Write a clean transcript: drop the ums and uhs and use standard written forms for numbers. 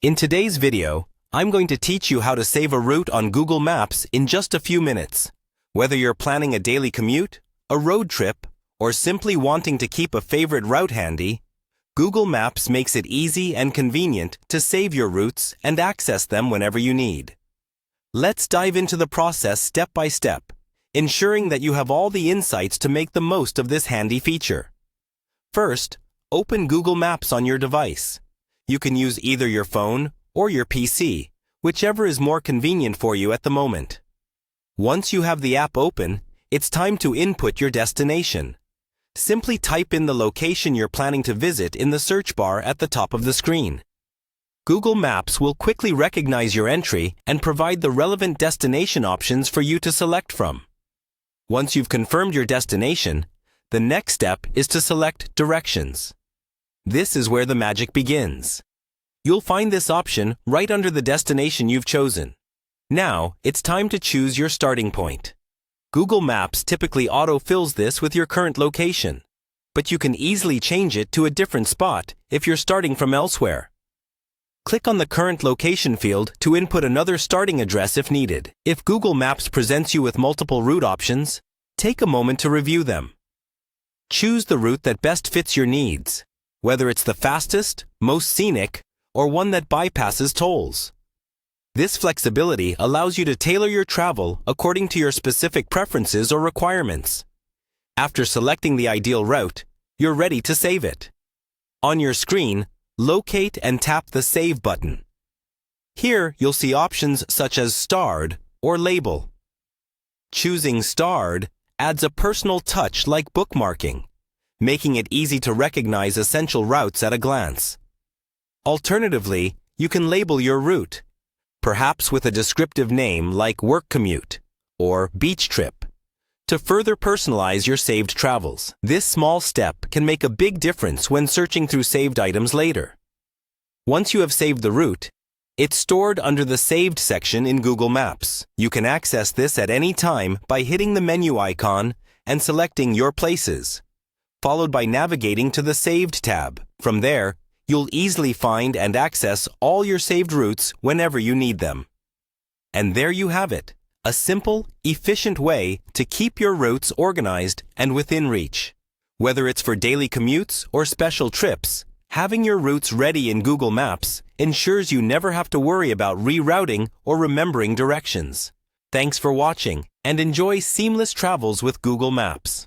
In today's video, I'm going to teach you how to save a route on Google Maps in just a few minutes. Whether you're planning a daily commute, a road trip, or simply wanting to keep a favorite route handy, Google Maps makes it easy and convenient to save your routes and access them whenever you need. Let's dive into the process step by step, ensuring that you have all the insights to make the most of this handy feature. First, open Google Maps on your device. You can use either your phone or your PC, whichever is more convenient for you at the moment. Once you have the app open, it's time to input your destination. Simply type in the location you're planning to visit in the search bar at the top of the screen. Google Maps will quickly recognize your entry and provide the relevant destination options for you to select from. Once you've confirmed your destination, the next step is to select Directions. This is where the magic begins. You'll find this option right under the destination you've chosen. Now, it's time to choose your starting point. Google Maps typically auto-fills this with your current location, but you can easily change it to a different spot if you're starting from elsewhere. Click on the Current Location field to input another starting address if needed. If Google Maps presents you with multiple route options, take a moment to review them. Choose the route that best fits your needs, whether it's the fastest, most scenic, or one that bypasses tolls. This flexibility allows you to tailor your travel according to your specific preferences or requirements. After selecting the ideal route, you're ready to save it. On your screen, locate and tap the Save button. Here, you'll see options such as Starred or Label. Choosing Starred adds a personal touch like bookmarking, making it easy to recognize essential routes at a glance. Alternatively, you can label your route, perhaps with a descriptive name like Work Commute or Beach Trip, to further personalize your saved travels. This small step can make a big difference when searching through saved items later. Once you have saved the route, it's stored under the Saved section in Google Maps. You can access this at any time by hitting the menu icon and selecting Your Places, followed by navigating to the Saved tab. From there, you'll easily find and access all your saved routes whenever you need them. And there you have it, a simple, efficient way to keep your routes organized and within reach. Whether it's for daily commutes or special trips, having your routes ready in Google Maps ensures you never have to worry about rerouting or remembering directions. Thanks for watching, and enjoy seamless travels with Google Maps.